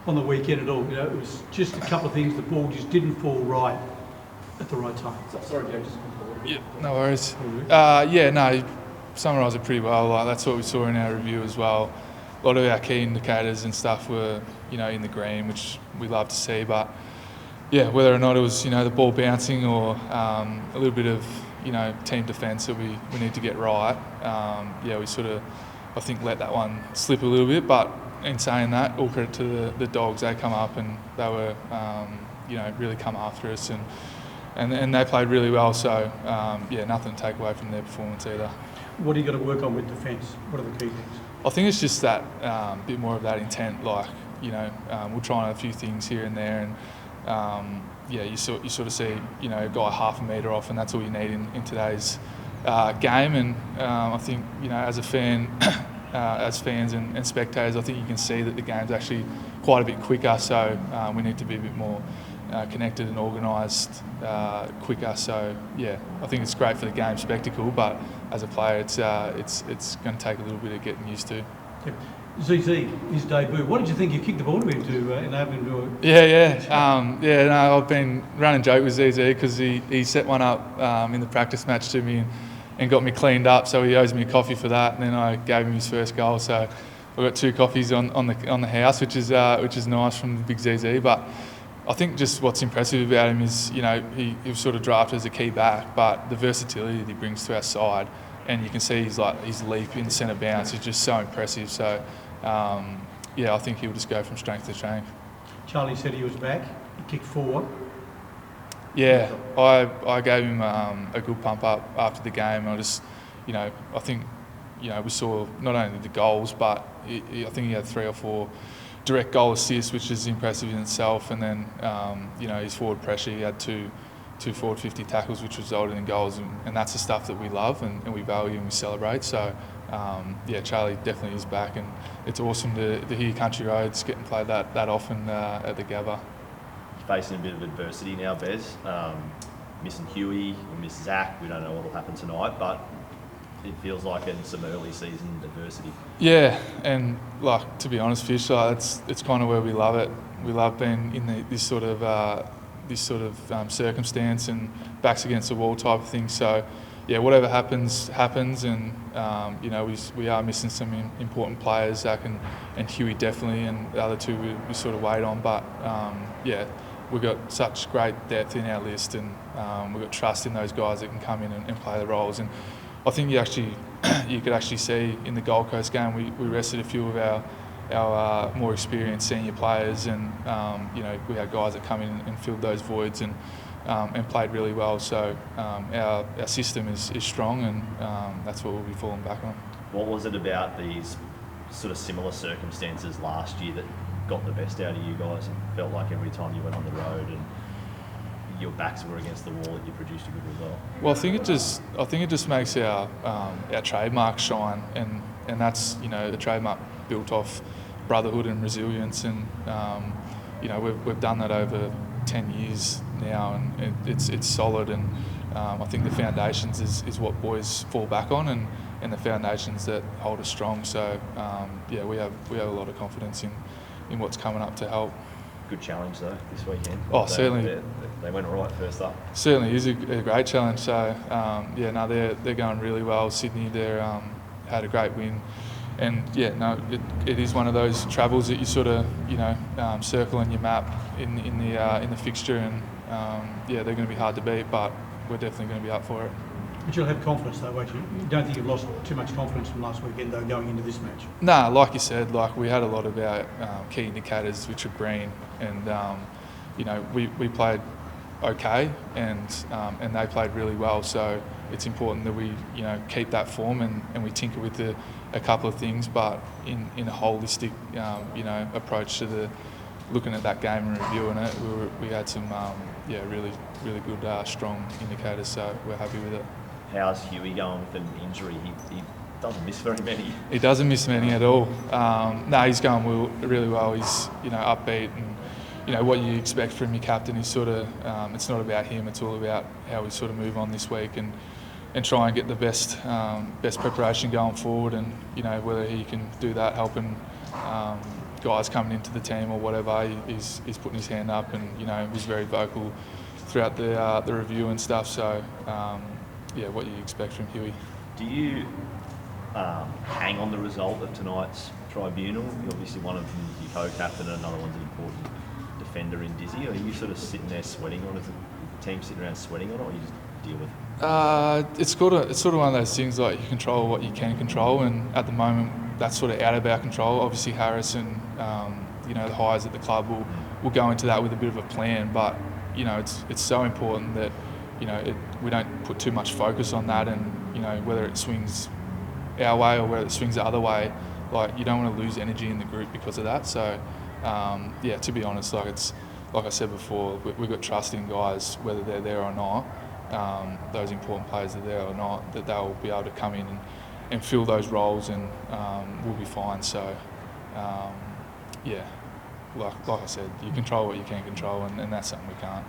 on the weekend at all. You know, it was just a couple of things. The ball just didn't fall right at the right time. Sorry, Joe, just yeah, no worries. You summarised it pretty well. Like, that's what we saw in our review as well. A lot of our key indicators and stuff were, in the green, which we love to see. But yeah, whether or not it was, the ball bouncing or a little bit of, team defence that we need to get right. We sort of, I think, let that one slip a little bit. But in saying that, all credit to the Dogs. They come up and they were, really come after us and they played really well. So nothing to take away from their performance either. What are you going to work on with defence? What are the key things? I think it's just that bit more of that intent. Like, we'll try a few things here and there, and you sort of see, a guy half a metre off, and that's all you need in today's game. And I think, as a fan, as fans and spectators, I think you can see that the game's actually quite a bit quicker. So we need to be a bit more connected and organised quicker. So I think it's great for the game spectacle, but as a player, it's going to take a little bit of getting used to. Yeah. ZZ, his debut. What did you think you kicked the ball to him to enable him to do it? I've been running joke with ZZ because he set one up in the practice match to me and got me cleaned up. So he owes me a coffee for that, and then I gave him his first goal. So I got 2 coffees on the house, which is nice from the big ZZ. But I think just what's impressive about him is, he was sort of drafted as a key back, but the versatility that he brings to our side, and you can see his leap in centre bounce is just so impressive. So, I think he'll just go from strength to strength. Charlie said he was back. He kicked 4. Yeah, I gave him a good pump up after the game. I just, I think, we saw not only the goals, but I think he had 3 or 4 direct goal assists, which is impressive in itself. And then, his forward pressure, he had two forward 50 tackles, which resulted in goals. And that's the stuff that we love and we value and we celebrate. So, Charlie definitely is back. And it's awesome to hear Country Roads getting played that often at the Gabba. Facing a bit of adversity now, Bez. Missing Huey, we miss Zach. We don't know what will happen tonight, but it feels like in some early season adversity. Yeah, and to be honest, Fish, it's kind of where we love it. We love being in this sort of circumstance and backs against the wall type of thing. So, whatever happens, and we are missing some important players, Zach and Huey definitely, and the other 2 we sort of wait on. But we've got such great depth in our list, and we've got trust in those guys that can come in and play the roles. And I think you could actually see in the Gold Coast game we rested a few of our more experienced senior players, and we had guys that come in and filled those voids and played really well. So our system is strong, and that's what we'll be falling back on. What was it about these sort of similar circumstances last year that got the best out of you guys? It felt like every time you went on the road and your backs were against the wall that you produced a good result. Well, I think it just makes our trademark shine, and that's the trademark built off brotherhood and resilience, and we've done that over 10 years now, and it's solid, and I think the foundations is what boys fall back on, and the foundations that hold us strong. So we have a lot of confidence in what's coming up to help. Good challenge though this weekend. Certainly. They went all right first up. Certainly is a great challenge. So they're going really well. Sydney, they had a great win, and it is one of those travels that you sort of circle on your map in the fixture, and they're going to be hard to beat, but we're definitely going to be up for it. But you'll have confidence though, won't you? You don't think you've lost too much confidence from last weekend though, going into this match? No, like you said, we had a lot of our key indicators which are green, and we played okay, and they played really well. So it's important that we keep that form and we tinker with a couple of things, but in a holistic approach to looking at that game and reviewing it, we had some really good strong indicators. So we're happy with it. How's Huey going with an injury? He doesn't miss very many. He doesn't miss many at all. He's going really well. He's upbeat, and what you expect from your captain is sort of it's not about him. It's all about how we sort of move on this week and try and get the best guys coming into the team or whatever, he's putting his hand up, and was very vocal throughout the review and stuff. So what you expect from Huey. Do you hang on the result of tonight's tribunal? You're obviously one of them, your co-captain, and another one's an important defender in Dizzy. Are you sort of sitting there sweating on it? Is the team sitting around sweating on it, or you just deal with it? It's sort of one of those things, like, you control what you can control, and at the moment that's sort of out of our control. Obviously Harris and the hires at the club will go into that with a bit of a plan, but it's so important that we don't put too much focus on that, and whether it swings our way or whether it swings the other way, like, you don't want to lose energy in the group because of that. So to be honest, like I said before, we've got trust in guys, whether they're there or not, those important players are there or not, that they'll be able to come in and fill those roles, and we'll be fine. So like I said, you control what you can control, and that's something we can't.